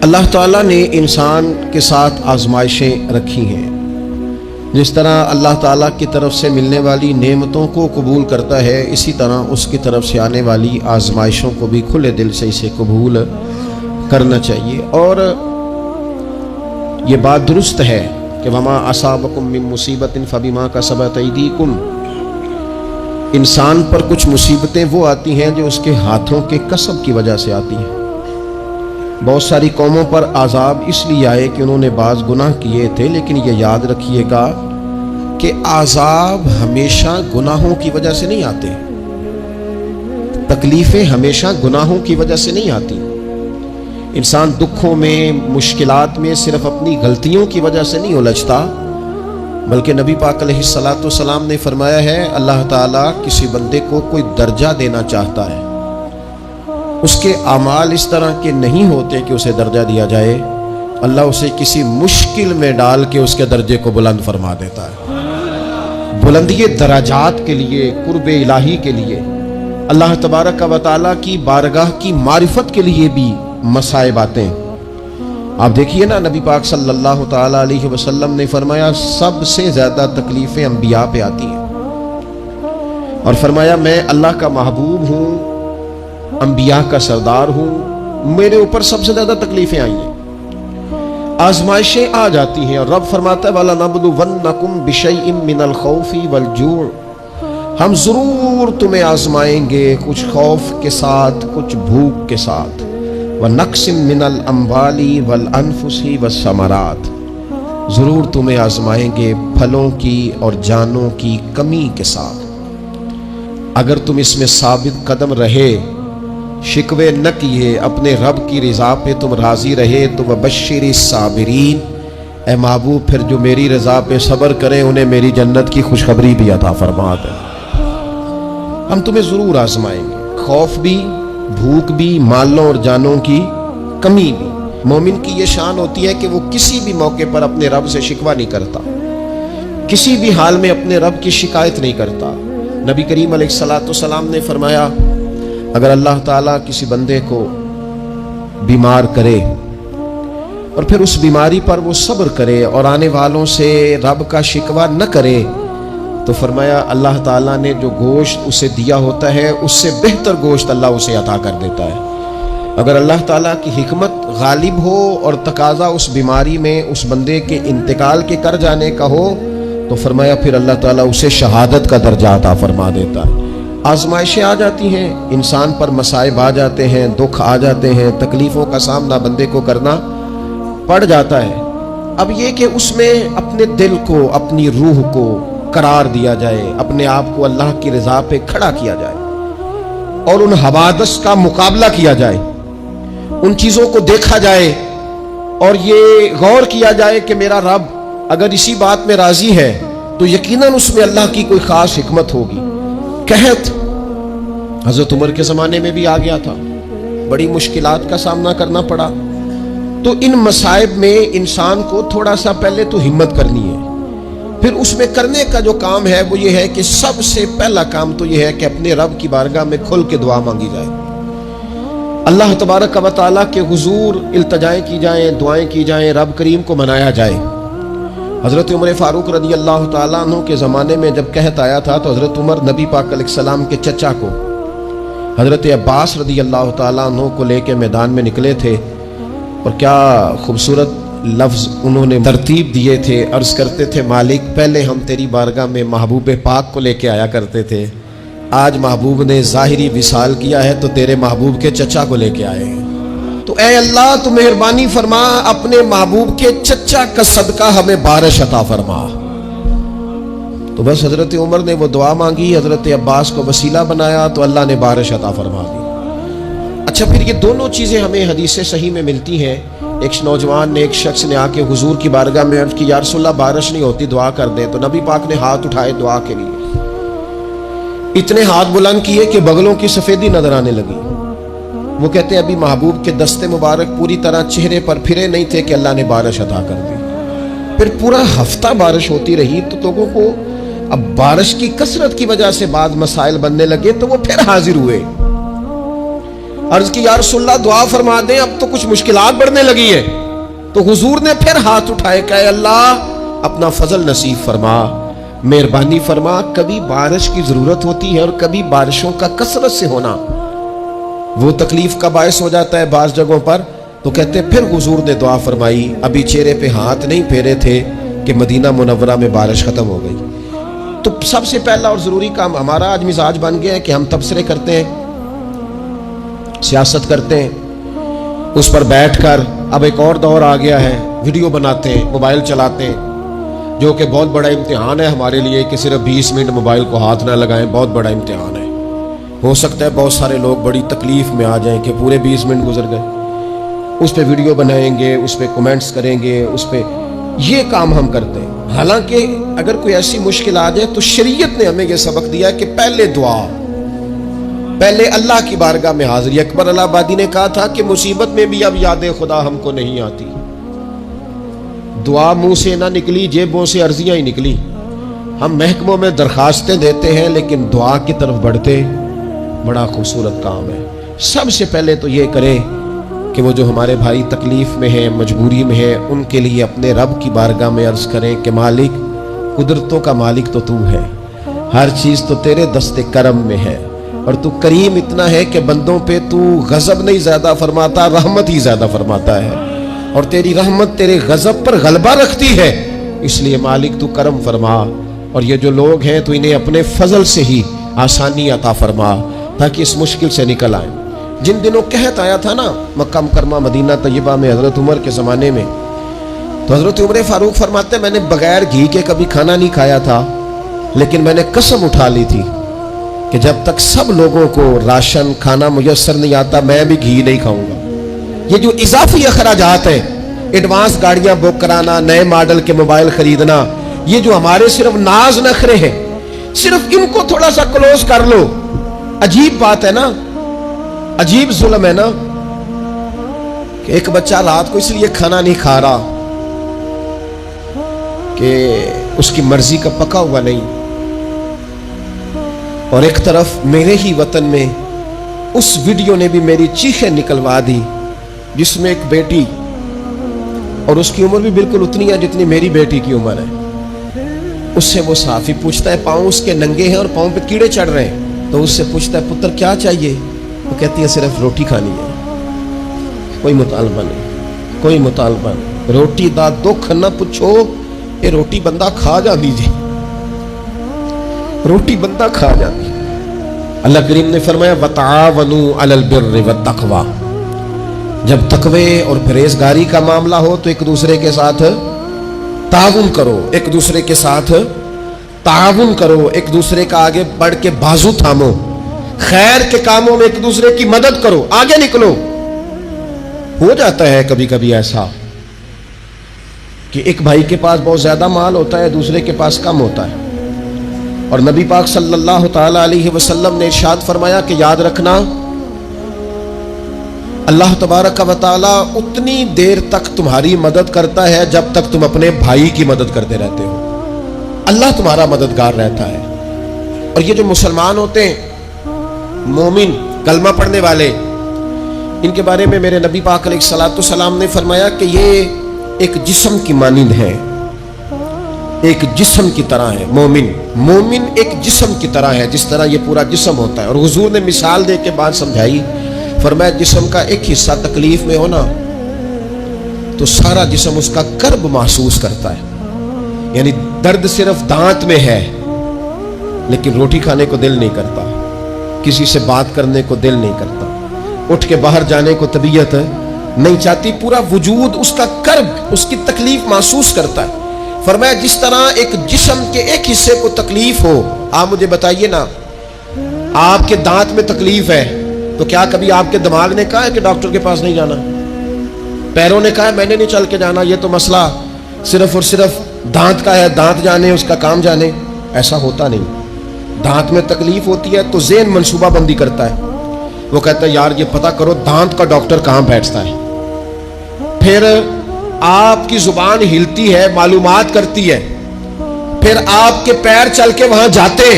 اللہ تعالیٰ نے انسان کے ساتھ آزمائشیں رکھی ہیں۔ جس طرح اللہ تعالیٰ کی طرف سے ملنے والی نعمتوں کو قبول کرتا ہے، اسی طرح اس کی طرف سے آنے والی آزمائشوں کو بھی کھلے دل سے اسے قبول کرنا چاہیے۔ اور یہ بات درست ہے کہ وما اصابکم من مصیبت فبما کسبت ایدیکم، انسان پر کچھ مصیبتیں وہ آتی ہیں جو اس کے ہاتھوں کے کسب کی وجہ سے آتی ہیں۔ بہت ساری قوموں پر عذاب اس لیے آئے کہ انہوں نے بعض گناہ کیے تھے، لیکن یہ یاد رکھیے گا کہ عذاب ہمیشہ گناہوں کی وجہ سے نہیں آتے، تکلیفیں ہمیشہ گناہوں کی وجہ سے نہیں آتی۔ انسان دکھوں میں، مشکلات میں صرف اپنی غلطیوں کی وجہ سے نہیں الجھتا، بلکہ نبی پاک علیہ الصلاۃ والسلام نے فرمایا ہے اللہ تعالیٰ کسی بندے کو کوئی درجہ دینا چاہتا ہے، اس کے اعمال اس طرح کے نہیں ہوتے کہ اسے درجہ دیا جائے، اللہ اسے کسی مشکل میں ڈال کے اس کے درجے کو بلند فرما دیتا ہے۔ بلندی درجات کے لیے، قرب الہی کے لیے، اللہ تبارک و تعالیٰ کی بارگاہ کی معرفت کے لیے بھی مصائب آتے ہیں۔ آپ دیکھیے نا، نبی پاک صلی اللہ تعالیٰ علیہ وسلم نے فرمایا سب سے زیادہ تکلیفیں انبیاء پہ آتی ہیں، اور فرمایا میں اللہ کا محبوب ہوں، انبیاء کا سردار ہوں، میرے اوپر سب سے زیادہ تکلیفیں آئی ہیں، آزمائشیں آ جاتی ہیں۔ اور رب فرماتا ہے وَلَنَبْلُوَنَّكُمْ بِشَيْءٍ مِّنَ الْخَوْفِ وَالْجُوعِ، ہم ضرور تمہیں آزمائیں گے کچھ خوف کے ساتھ، کچھ بھوک کے ساتھ، وَنَقْصٍ مِّنَ الْأَمْوَالِ وَالْأَنفُسِ وَالثَّمَرَاتِ، ضرور تمہیں آزمائیں گے پھلوں کی اور جانوں کی کمی کے ساتھ۔ اگر تم اس میں ثابت قدم رہے، شکوے نہ کیے، اپنے رب کی رضا پہ تم راضی رہے، تو وَبَشِّرِ الصَّابِرِينَ، اے محبوب پھر جو میری رضا پہ صبر کریں انہیں میری جنت کی خوشخبری بھی عطا فرما دے۔ ہم تمہیں ضرور آزمائیں گے، خوف بھی، بھوک بھی، مالوں اور جانوں کی کمی بھی۔ مومن کی یہ شان ہوتی ہے کہ وہ کسی بھی موقع پر اپنے رب سے شکوہ نہیں کرتا، کسی بھی حال میں اپنے رب کی شکایت نہیں کرتا۔ نبی کریم علیہ الصلاۃ والسلام نے فرمایا اگر اللہ تعالیٰ کسی بندے کو بیمار کرے اور پھر اس بیماری پر وہ صبر کرے اور آنے والوں سے رب کا شکوہ نہ کرے، تو فرمایا اللہ تعالیٰ نے جو گوشت اسے دیا ہوتا ہے اس سے بہتر گوشت اللہ اسے عطا کر دیتا ہے۔ اگر اللہ تعالیٰ کی حکمت غالب ہو اور تقاضا اس بیماری میں اس بندے کے انتقال کے کر جانے کا ہو، تو فرمایا پھر اللہ تعالیٰ اسے شہادت کا درجہ عطا فرما دیتا ہے۔ آزمائشیں آ جاتی ہیں، انسان پر مصائب آ جاتے ہیں، دکھ آ جاتے ہیں، تکلیفوں کا سامنا بندے کو کرنا پڑ جاتا ہے۔ اب یہ کہ اس میں اپنے دل کو، اپنی روح کو قرار دیا جائے، اپنے آپ کو اللہ کی رضا پہ کھڑا کیا جائے اور ان حوادث کا مقابلہ کیا جائے، ان چیزوں کو دیکھا جائے اور یہ غور کیا جائے کہ میرا رب اگر اسی بات میں راضی ہے تو یقیناً اس میں اللہ کی کوئی خاص حکمت ہوگی۔ قحط حضرت عمر کے زمانے میں بھی آ گیا تھا، بڑی مشکلات کا سامنا کرنا پڑا۔ تو ان مصائب میں انسان کو تھوڑا سا پہلے تو ہمت کرنی ہے، پھر اس میں کرنے کا جو کام ہے وہ یہ ہے کہ سب سے پہلا کام تو یہ ہے کہ اپنے رب کی بارگاہ میں کھل کے دعا مانگی جائے، اللہ تبارک و تعالیٰ کے حضور التجائیں کی جائیں، دعائیں کی جائیں، رب کریم کو منایا جائے۔ حضرت عمر فاروق رضی اللہ تعالیٰ عنہ کے زمانے میں جب قحط آیا تھا تو حضرت عمر نبی پاک علیہ السلام کے چچا کو حضرت عباس رضی اللہ تعالیٰ عنہ کو لے کے میدان میں نکلے تھے، اور کیا خوبصورت لفظ انہوں نے ترتیب دیے تھے، عرض کرتے تھے مالک پہلے ہم تیری بارگاہ میں محبوب پاک کو لے کے آیا کرتے تھے، آج محبوب نے ظاہری وصال کیا ہے تو تیرے محبوب کے چچا کو لے کے آئے ہیں، تو اے اللہ تو مہربانی فرما اپنے محبوب کے چچا کا صدقہ ہمیں بارش عطا فرما۔ تو بس حضرت عمر نے وہ دعا مانگی، حضرت عباس کو وسیلہ بنایا تو اللہ نے بارش عطا فرما دی۔ اچھا پھر یہ دونوں چیزیں ہمیں حدیث صحیح میں ملتی ہیں۔ ایک نوجوان نے، ایک شخص نے آ کے حضور کی بارگاہ میں عرض کی یا رسول اللہ بارش نہیں ہوتی، دعا کر دیں، تو نبی پاک نے ہاتھ اٹھائے دعا کے لیے، اتنے ہاتھ بلند کیے کہ بغلوں کی سفیدی نظر آنے لگی۔ وہ کہتے ہیں ابھی محبوب کے دستے مبارک پوری طرح چہرے پر پھرے نہیں تھے کہ اللہ نے بارش عطا کر دی۔ پھر پورا ہفتہ بارش ہوتی رہی تو لوگوں کو اب بارش کی کثرت کی وجہ سے بعض مسائل بننے لگے، تو وہ پھر حاضر ہوئے۔ عرض کی یا رسول اللہ دعا فرما دیں، اب تو کچھ مشکلات بڑھنے لگی ہیں۔ تو حضور نے پھر ہاتھ اٹھائے کہ اے اللہ اپنا فضل نصیب فرما، مہربانی فرما، کبھی بارش کی ضرورت ہوتی ہے اور کبھی بارشوں کا کثرت سے ہونا وہ تکلیف کا باعث ہو جاتا ہے بعض جگہوں پر۔ تو کہتے پھر حضور نے دعا فرمائی، ابھی چہرے پہ ہاتھ نہیں پھیرے تھے کہ مدینہ منورہ میں بارش ختم ہو گئی۔ تو سب سے پہلا اور ضروری کام ہمارا آج مزاج بن گیا ہے کہ ہم تبصرے کرتے ہیں، سیاست کرتے ہیں، اس پر بیٹھ کر اب ایک اور دور آ گیا ہے، ویڈیو بناتے ہیں، موبائل چلاتے ہیں، جو کہ بہت بڑا امتحان ہے ہمارے لیے کہ صرف 20 منٹ موبائل کو ہاتھ نہ لگائیں، بہت بڑا امتحان ہے۔ ہو سکتا ہے بہت سارے لوگ بڑی تکلیف میں آ جائیں کہ پورے 20 منٹ گزر گئے، اس پہ ویڈیو بنائیں گے، اس پہ کومنٹس کریں گے، اس پہ یہ کام ہم کرتے ہیں۔ حالانکہ اگر کوئی ایسی مشکل آ جائے تو شریعت نے ہمیں یہ سبق دیا کہ پہلے دعا، پہلے اللہ کی بارگاہ میں حاضری۔ اکبر الہ آبادی نے کہا تھا کہ مصیبت میں بھی اب یاد خدا ہم کو نہیں آتی، دعا منہ سے نہ نکلی، جیبوں سے عرضیاں ہی نکلی۔ ہم محکموں میں درخواستیں دیتے ہیں لیکن دعا کی طرف بڑھتے بڑا خوبصورت کام ہے۔ سب سے پہلے تو یہ کریں کہ وہ جو ہمارے بھائی تکلیف میں ہیں، مجبوری میں ہیں، ان کے لیے اپنے رب کی بارگاہ میں عرض کریں کہ مالک، قدرتوں کا مالک تو تو ہے، ہر چیز تو تیرے دست کرم میں ہے، اور تو کریم اتنا ہے کہ بندوں پہ تو غضب نہیں زیادہ فرماتا، رحمت ہی زیادہ فرماتا ہے، اور تیری رحمت تیرے غضب پر غلبہ رکھتی ہے، اس لیے مالک تو کرم فرما، اور یہ جو لوگ ہیں تو انہیں اپنے فضل سے ہی آسانی عطا فرما تاکہ اس مشکل سے نکل آئیں۔ جن دنوں قحط آیا تھا نا مکہ مکرمہ مدینہ طیبہ میں حضرت عمر کے زمانے میں، تو حضرت عمر فاروق فرماتے ہیں میں نے بغیر گھی کے کبھی کھانا نہیں کھایا تھا، لیکن میں نے قسم اٹھا لی تھی کہ جب تک سب لوگوں کو راشن کھانا میسر نہیں آتا میں بھی گھی نہیں کھاؤں گا۔ یہ جو اضافی اخراجات ہیں، ایڈوانس گاڑیاں بک کرانا، نئے ماڈل کے موبائل خریدنا، یہ جو ہمارے صرف ناز نخرے ہیں، صرف ان کو تھوڑا سا کلوز کر لو۔ عجیب بات ہے نا، عجیب ظلم ہے نا کہ ایک بچہ رات کو اس لیے کھانا نہیں کھا رہا کہ اس کی مرضی کا پکا ہوا نہیں، اور ایک طرف میرے ہی وطن میں اس ویڈیو نے بھی میری چیخیں نکلوا دی جس میں ایک بیٹی، اور اس کی عمر بھی بالکل اتنی ہے جتنی میری بیٹی کی عمر ہے، اس سے وہ صحافی پوچھتا ہے، پاؤں اس کے ننگے ہیں اور پاؤں پہ کیڑے چڑھ رہے ہیں، تو اس سے پوچھتا ہے پتر کیا چاہیے؟ وہ کہتی ہے صرف روٹی کھانی ہے، کوئی مطالبہ نہیں، کوئی مطالبہ نہیں، روٹی دا دکھ نہ پوچھو، یہ روٹی بندہ کھا جا دیجیے، روٹی بندہ کھا جاتی۔ اللہ کریم نے فرمایا وَتَعَاوَنُوا عَلَى الْبِرِّ وَالتَّقْوَى، جب تقوی اور پرہیزگاری کا معاملہ ہو تو ایک دوسرے کے ساتھ تعاون کرو، ایک دوسرے کے ساتھ تعاون کرو، ایک دوسرے کا آگے بڑھ کے بازو تھامو، خیر کے کاموں میں ایک دوسرے کی مدد کرو، آگے نکلو۔ ہو جاتا ہے کبھی کبھی ایسا کہ ایک بھائی کے پاس بہت زیادہ مال ہوتا ہے، دوسرے کے پاس کم ہوتا ہے، اور نبی پاک صلی اللہ تعالی علیہ وسلم نے ارشاد فرمایا کہ یاد رکھنا اللہ تبارک و تعالی اتنی دیر تک تمہاری مدد کرتا ہے جب تک تم اپنے بھائی کی مدد کرتے رہتے ہو، اللہ تمہارا مددگار رہتا ہے۔ اور یہ جو مسلمان ہوتے ہیں، مومن، کلمہ پڑھنے والے، ان کے بارے میں میرے نبی پاک علیہ الصلوۃ والسلام نے فرمایا کہ یہ ایک جسم کی مانند ہے، ایک جسم کی طرح ہے۔ مومن ایک جسم کی طرح ہے، جس طرح یہ پورا جسم ہوتا ہے۔ اور حضور نے مثال دے کے بات سمجھائی، فرمایا جسم کا ایک حصہ تکلیف میں ہونا تو سارا جسم اس کا کرب محسوس کرتا ہے، یعنی درد صرف دانت میں ہے لیکن روٹی کھانے کو دل نہیں کرتا، کسی سے بات کرنے کو دل نہیں کرتا، اٹھ کے باہر جانے کو طبیعت نہیں چاہتی، پورا وجود اس کا کرب، اس کی تکلیف محسوس کرتا ہے۔ فرمایا جس طرح ایک جسم کے ایک حصے کو تکلیف ہو، آپ مجھے بتائیے نا، آپ کے دانت میں تکلیف ہے تو کیا کبھی آپ کے دماغ نے کہا ہے کہ ڈاکٹر کے پاس نہیں جانا؟ پیروں نے کہا ہے میں نے نہیں چل کے جانا، یہ تو مسئلہ صرف اور صرف دانت کا ہے، دانت جانے، اس کا کام جانے؟ ایسا ہوتا نہیں۔ دانت میں تکلیف ہوتی ہے تو ذہن منصوبہ بندی کرتا ہے، وہ کہتا ہے یار یہ پتہ کرو دانت کا ڈاکٹر کہاں بیٹھتا ہے، پھر آپ کی زبان ہلتی ہے، معلومات کرتی ہے، پھر آپ کے پیر چل کے وہاں جاتے،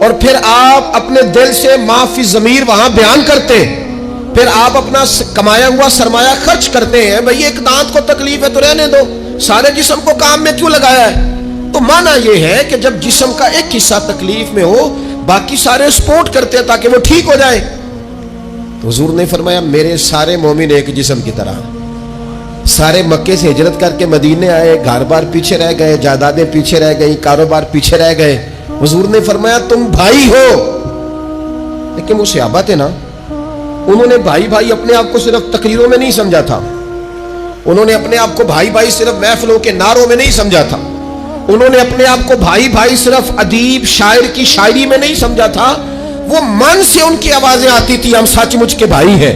اور پھر آپ اپنے دل سے ما فی ضمیر وہاں بیان کرتے، پھر آپ اپنا کمایا ہوا سرمایہ خرچ کرتے ہیں. بھئی ایک دانت کو تکلیف ہے تو رہنے دو, سارے جسم کو کام میں کیوں لگایا ہے؟ تو معنی یہ ہے کہ جب جسم کا ایک حصہ تکلیف میں ہو, باقی سارے سپورٹ کرتے ہیں تاکہ وہ ٹھیک ہو جائے. تو حضور نے فرمایا میرے سارے مومن ایک جسم کی طرح. سارے مکے سے ہجرت کر کے مدینے آئے, گھر بار پیچھے رہ گئے, جائیدادیں پیچھے رہ گئی, کاروبار پیچھے رہ گئے. حضور نے فرمایا تم بھائی ہو. لیکن وہ صحابہ تھے نا, انہوں نے بھائی بھائی اپنے آپ کو صرف تقریروں میں نہیں سمجھا تھا. انہوں نے اپنے آپ کو بھائی بھائی صرف محفلوں کے نعروں میں نہیں سمجھا تھا. انہوں نے اپنے آپ کو بھائی بھائی صرف ادیب شاعر کی شاعری میں نہیں سمجھا تھا. وہ من سے ان کی آوازیں آتی تھی ہم سچ مچ کے بھائی ہیں.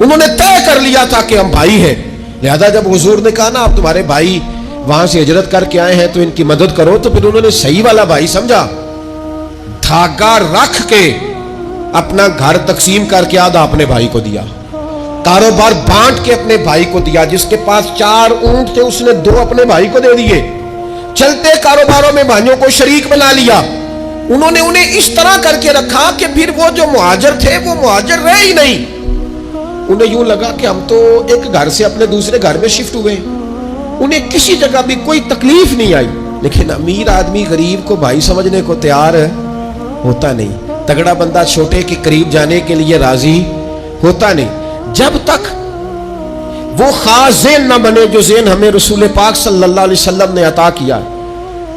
انہوں نے طے کر لیا تھا کہ ہم بھائی ہیں. لہذا جب حضور نے کہا نا آپ تمہارے بھائی وہاں سے ہجرت کر کے آئے ہیں تو ان کی مدد کرو, تو پھر انہوں نے صحیح والا بھائی سمجھا. دھاگا رکھ کے اپنا گھر تقسیم کر کے آدھا اپنے بھائی کو دیا, کاروبار بانٹ کے اپنے بھائی کو دیا. جس کے پاس 4 اونٹ تھے اس نے 2 اپنے بھائی کو دے دیے. چلتے کاروباروں میں بھائیوں کو شریک بنا لیا. انہوں نے انہیں اس طرح کر کے رکھا کہ پھر وہ جو مہاجر تھے وہ مہاجر رہے ہی نہیں. انہیں یوں لگا کہ ہم تو ایک گھر سے اپنے دوسرے گھر میں شفٹ ہوئے. انہیں کسی جگہ بھی کوئی تکلیف نہیں آئی. لیکن امیر آدمی غریب کو بھائی سمجھنے کو تیار ہوتا نہیں. تگڑا بندہ چھوٹے کے قریب جانے کے لیے راضی ہوتا نہیں. جب تک وہ خاص ذہن نہ بنے جو ذہن ہمیں رسول پاک صلی اللہ علیہ وسلم نے عطا کیا,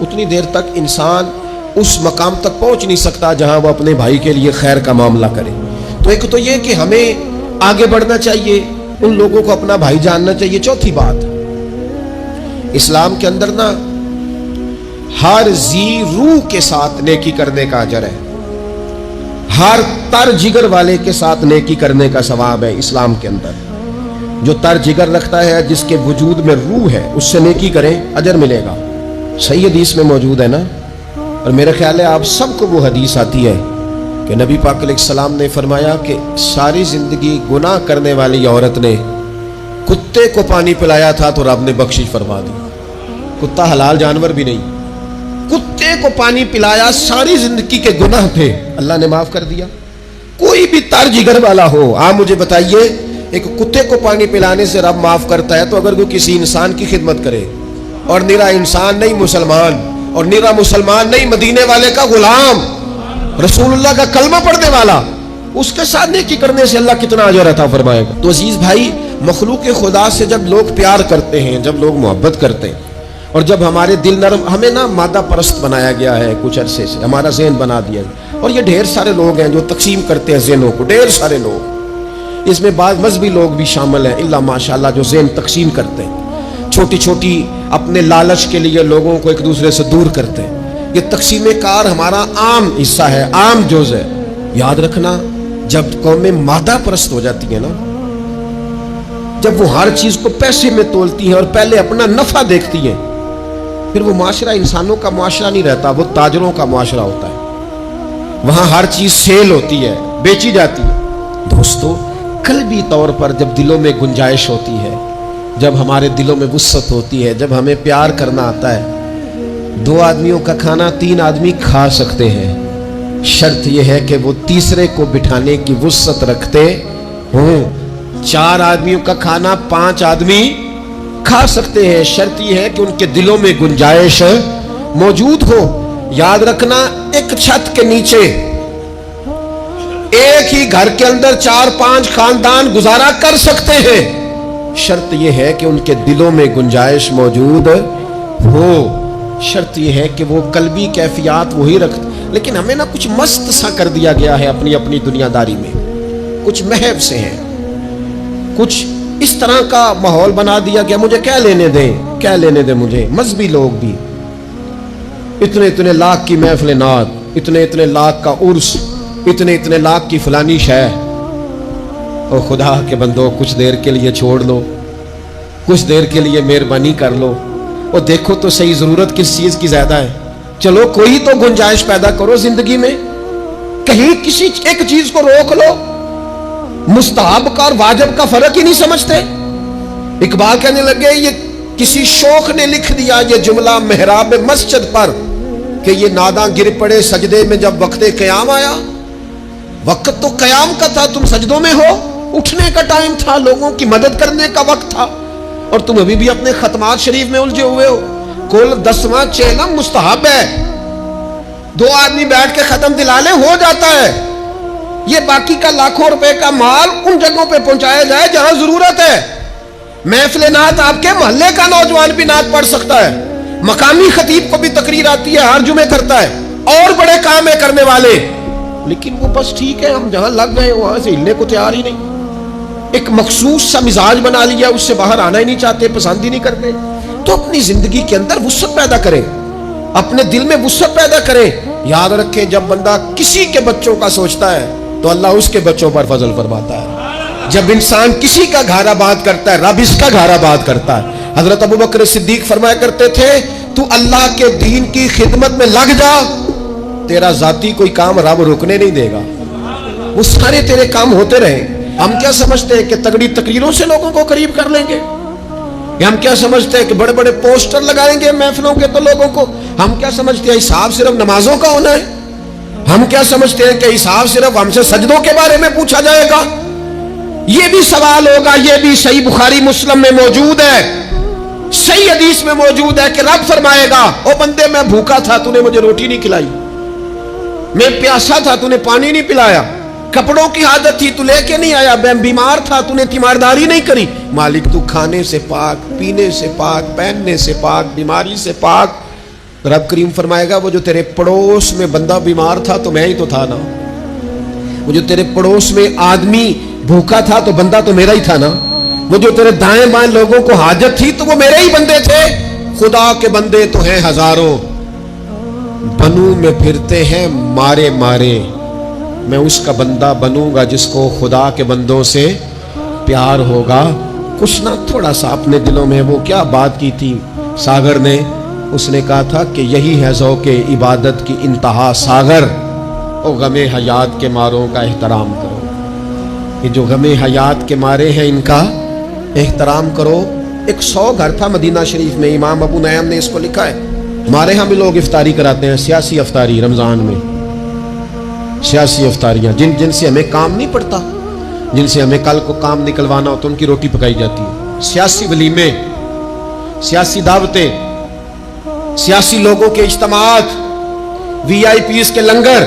اتنی دیر تک انسان اس مقام تک پہنچ نہیں سکتا جہاں وہ اپنے بھائی کے لیے خیر کا معاملہ کرے. تو ایک تو یہ کہ ہمیں آگے بڑھنا چاہیے, ان لوگوں کو اپنا بھائی جاننا چاہیے. چوتھی بات, اسلام کے اندر نا ہر ذی روح کے ساتھ نیکی کرنے کا اجر ہے. ہر تر جگر والے کے ساتھ نیکی کرنے کا ثواب ہے اسلام کے اندر. جو تر جگر رکھتا ہے, جس کے وجود میں روح ہے, اس سے نیکی کریں اجر ملے گا. صحیح حدیث میں موجود ہے نا. اور میرا خیال ہے آپ سب کو وہ حدیث آتی ہے کہ نبی پاک علیہ السلام نے فرمایا کہ ساری زندگی گناہ کرنے والی عورت نے کتے کو پانی پلایا تھا تو رب نے بخشش فرما دی. کتا حلال جانور بھی نہیں, کتے کو پانی پلایا, ساری زندگی کے گناہ تھے, اللہ نے معاف کر دیا. کوئی بھی تر جگر والا ہو, آپ مجھے بتائیے ایک کتے کو پانی پلانے سے رب معاف کرتا ہے, تو اگر کوئی کسی انسان کی خدمت کرے, اور نرا انسان نہیں مسلمان, اور نرا مسلمان نہیں مدینے والے کا غلام, رسول اللہ کا کلمہ پڑھنے والا, اس کے ساتھ نیکی کرنے سے اللہ کتنا اجر عطا فرمائے گا. تو عزیز بھائی, مخلوق خدا سے جب لوگ پیار کرتے ہیں, جب لوگ محبت کرتے ہیں, اور جب ہمارے دل نرم, ہمیں نا مادہ پرست بنایا گیا ہے کچھ عرصے سے, ہمارا ذہن بنا دیا ہے. اور یہ ڈھیر سارے لوگ ہیں جو تقسیم کرتے ہیں ذہنوں کو, ڈھیر سارے لوگ, اس میں بعض مذہبی لوگ بھی شامل ہیں اللہ ماشاءاللہ, جو ذہن تقسیم کرتے ہیں, چھوٹی چھوٹی اپنے لالچ کے لیے لوگوں کو ایک دوسرے سے دور کرتے ہیں. یہ تقسیم کار ہمارا عام حصہ ہے, عام جز ہے. یاد رکھنا, جب قومیں مادہ پرست ہو جاتی ہیں نا, جب وہ ہر چیز کو پیسے میں تولتی ہیں اور پہلے اپنا نفع دیکھتی ہیں, پھر وہ معاشرہ انسانوں کا معاشرہ نہیں رہتا, وہ تاجروں کا معاشرہ ہوتا ہے. وہاں ہر چیز سیل ہوتی ہے, بیچی جاتی ہے. دوستو, قلبی طور پر جب دلوں میں گنجائش ہوتی ہے, جب ہمارے دلوں میں وسعت ہوتی ہے, جب ہمیں پیار کرنا آتا ہے, 2 آدمیوں کا کھانا 3 آدمی کھا سکتے ہیں. شرط یہ ہے کہ وہ تیسرے کو بٹھانے کی وسعت رکھتے ہوں. 4 آدمیوں کا کھانا 5 آدمی کھا سکتے ہیں. شرط یہ ہے کہ ان کے دلوں میں گنجائش موجود ہو. یاد رکھنا, ایک چھت کے نیچے ایک ہی گھر کے اندر 4-5 خاندان گزارا کر سکتے ہیں. شرط یہ ہے کہ ان کے دلوں میں گنجائش موجود ہو. شرط یہ ہے کہ وہ قلبی کیفیات وہی رکھتے. لیکن ہمیں نا کچھ مست سا کر دیا گیا ہے اپنی اپنی دنیا داری میں, کچھ محب سے ہیں, کچھ اس طرح کا ماحول بنا دیا گیا, مجھے کیا لینے دیں, کیا لینے دیں مجھے. مذہبی لوگ بھی اتنے لاکھ کی محفل نعت, اتنے لاکھ کا عرس, اتنے لاکھ کی فلانی شے. اور خدا کے بندو, کچھ دیر کے لیے چھوڑ لو, کچھ دیر کے لیے مہربانی کر لو, اور دیکھو تو صحیح ضرورت کس چیز کی زیادہ ہے. چلو کوئی تو گنجائش پیدا کرو زندگی میں, کہیں کسی ایک چیز کو روک لو. مستحب کا اور واجب کا فرق ہی نہیں سمجھتے. اقبال کہنے لگے, یہ کسی شوخ نے لکھ دیا یہ جملہ محراب مسجد پر کہ یہ ناداں گر پڑے سجدے میں جب وقت قیام آیا. وقت تو قیام کا تھا, تم سجدوں میں ہو. اٹھنے کا ٹائم تھا، لوگوں کی مدد کرنے کا وقت تھا، اور تم ابھی بھی اپنے ختمات شریف میں الجھے ہوئے ہو۔ کل 10واں چیلم مستحب ہے، 2 آدمی بیٹھ کے ختم دلا لے ہو جاتا ہے۔ یہ باقی کا لاکھوں روپے کا مال ان جگہوں پہ پہنچایا جائے جہاں ضرورت ہے۔ محفل نعت آپ کے محلے کا نوجوان بھی نعت پڑھ سکتا ہے، مقامی خطیب کو بھی تقریر آتی ہے، ہر جمعے کرتا ہے، اور بڑے کام ہے کرنے والے، لیکن وہ بس ٹھیک ہے، ہم جہاں لگ گئے وہاں سے ہلنے کو تیار ہی نہیں۔ ایک مخصوص سا مزاج بنا لیا، اس سے باہر آنا ہی نہیں چاہتے، پسند ہی نہیں کرتے۔ تو اپنی زندگی کے اندر وسعت پیدا کریں، اپنے دل میں وسعت پیدا کریں۔ یاد رکھیں، جب بندہ کسی کے بچوں کا سوچتا ہے تو اللہ اس کے بچوں پر فضل فرماتا ہے۔ جب انسان کسی کا گھر آباد کرتا ہے، رب اس کا گھر آباد کرتا ہے۔ حضرت ابوبکر صدیق فرمایا کرتے تھے، تو اللہ کے دین کی خدمت میں لگ جا، تیرا ذاتی کوئی کام رب روکنے نہیں دے گا، وہ سارے تیرے کام ہوتے رہیں۔ ہم کیا سمجھتے ہیں کہ تگڑی تقریروں سے لوگوں کو قریب کر لیں گے؟ یا ہم کیا سمجھتے ہیں کہ بڑے بڑے پوسٹر لگائیں گے محفلوں کے تو لوگوں کو؟ ہم کیا سمجھتے ہیں حساب صرف نمازوں کا ہونا ہے؟ ہم کیا سمجھتے ہیں کہ حساب صرف ہم سے سجدوں کے بارے میں پوچھا جائے گا؟ یہ بھی سوال ہوگا، یہ بھی صحیح بخاری مسلم میں موجود ہے، صحیح حدیث میں موجود ہے کہ رب فرمائے گا، او بندے میں بھوکا تھا تو نے مجھے روٹی نہیں کھلائی، میں پیاسا تھا تو نے پانی نہیں پلایا، کپڑوں کی حاجت تھی تو لے کے نہیں آیا، میں بیمار تھا تو نے تیمارداری نہیں کری۔ مالک تو کھانے سے پاک، پینے سے پاک، پہننے سے پاک، بیماری سے پاک۔ رب کریم فرمائے گا، وہ جو تیرے پڑوس میں بندہ بیمار تھا تو میں ہی تو تھا نا، وہ جو تیرے پڑوس میں آدمی بھوکا تھا تو بندہ تو میرا ہی تھا نا، وہ جو تیرے دائیں بائیں لوگوں کو حاجت تھی تو وہ میرے ہی بندے تھے۔ خدا کے بندے تو ہیں ہزاروں، بنوں میں پھرتے ہیں مارے مارے، میں اس کا بندہ بنوں گا جس کو خدا کے بندوں سے پیار ہوگا۔ کچھ نہ تھوڑا سا اپنے دلوں میں وہ کیا بات کی تھی ساگر نے، اس نے کہا تھا کہ یہی ہے ذوق عبادت کی انتہا ساگر، او غم حیات کے ماروں کا احترام کرو۔ یہ جو غم حیات کے مارے ہیں ان کا احترام کرو۔ ایک 100 گھر تھا مدینہ شریف میں، امام ابو نعیم نے اس کو لکھا ہے۔ ہمارے ہاں بھی لوگ افطاری کراتے ہیں، سیاسی افطاری رمضان میں، سیاسی افطاریاں جن سے ہمیں کام نہیں پڑتا، جن سے ہمیں کل کو کام نکلوانا ہوتا، ان کی روٹی پکائی جاتی ہے۔ سیاسی ولیمے، سیاسی دعوتیں، سیاسی لوگوں کے اجتماعات، VIP کے لنگر،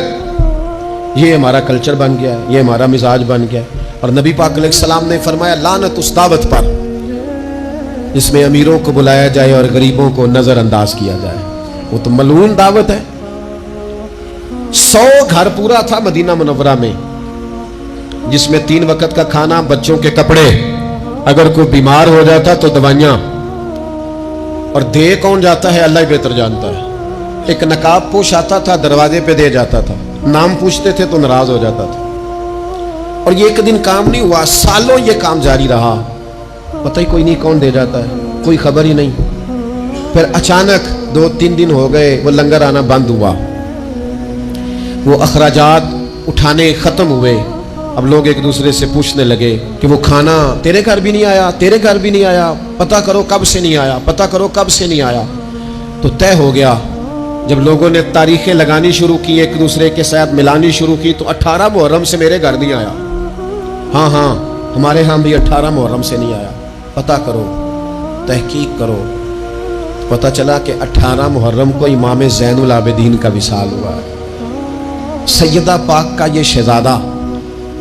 یہ ہمارا کلچر بن گیا ہے، یہ ہمارا مزاج بن گیا ہے۔ اور نبی پاک علیہ السلام نے فرمایا، لعنت اس دعوت پر جس میں امیروں کو بلایا جائے اور غریبوں کو نظر انداز کیا جائے، وہ تو ملعون دعوت ہے۔ 100 گھر پورا تھا مدینہ منورہ میں، جس میں 3 وقت کا کھانا، بچوں کے کپڑے، اگر کوئی بیمار ہو جاتا تو دوائیاں، اور دے کون جاتا ہے اللہ ہی بہتر جانتا ہے۔ ایک نقاب پوش آتا تھا، دروازے پہ دے جاتا تھا، نام پوچھتے تھے تو ناراض ہو جاتا تھا۔ اور یہ ایک دن کام نہیں ہوا، سالوں یہ کام جاری رہا، پتہ ہی کوئی نہیں کون دے جاتا ہے، کوئی خبر ہی نہیں۔ پھر اچانک 2-3 دن ہو گئے، وہ لنگر آنا بند ہوا، وہ اخراجات اٹھانے ختم ہوئے۔ اب لوگ ایک دوسرے سے پوچھنے لگے کہ وہ کھانا تیرے گھر بھی نہیں آیا، تیرے گھر بھی نہیں آیا، پتہ کرو کب سے نہیں آیا، پتہ کرو کب سے نہیں آیا۔ تو طے ہو گیا، جب لوگوں نے تاریخیں لگانی شروع کی، ایک دوسرے کے ساتھ ملانی شروع کی، تو 18 محرم سے میرے گھر نہیں آیا، ہاں ہمارے ہاں بھی 18 محرم سے نہیں آیا، پتہ کرو، تحقیق کرو۔ پتہ چلا کہ 18 محرم کو امام زین العابدین کا وصال ہوا ہے۔ سیدہ پاک کا یہ شہزادہ،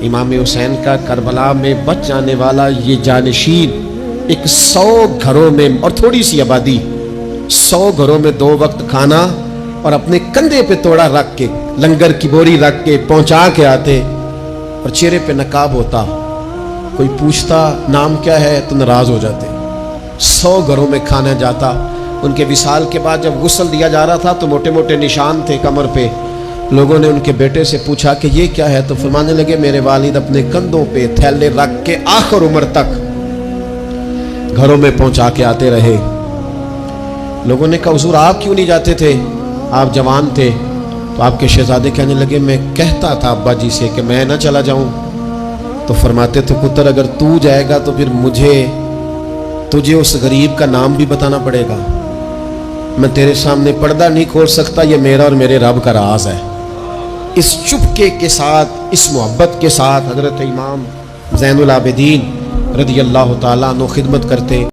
امام حسین کا کربلا میں بچ جانے والا یہ جانشین، ایک 100 گھروں میں اور تھوڑی سی آبادی، 100 گھروں میں 2 وقت کھانا، اور اپنے کندھے پہ توڑا رکھ کے، لنگر کی بوری رکھ کے پہنچا کے آتے، اور چہرے پہ نقاب ہوتا، کوئی پوچھتا نام کیا ہے تو ناراض ہو جاتے۔ 100 گھروں میں کھانا جاتا۔ ان کے وصال کے بعد جب غسل دیا جا رہا تھا تو موٹے موٹے نشان تھے کمر پہ۔ لوگوں نے ان کے بیٹے سے پوچھا کہ یہ کیا ہے، تو فرمانے لگے میرے والد اپنے کندھوں پہ تھیلے رکھ کے آخر عمر تک گھروں میں پہنچا کے آتے رہے۔ لوگوں نے کہا حضور آپ کیوں نہیں جاتے تھے، آپ جوان تھے؟ تو آپ کے شہزادے کہنے لگے میں کہتا تھا ابا جی سے کہ میں نہ چلا جاؤں، تو فرماتے تھے پتر اگر تو جائے گا تو پھر تجھے اس غریب کا نام بھی بتانا پڑے گا، میں تیرے سامنے پردہ نہیں کھول سکتا، یہ میرا اور میرے رب کا راز ہے۔ اس چپکے کے ساتھ، اس محبت کے ساتھ حضرت امام زین العابدین رضی اللہ تعالیٰ عنہ خدمت کرتے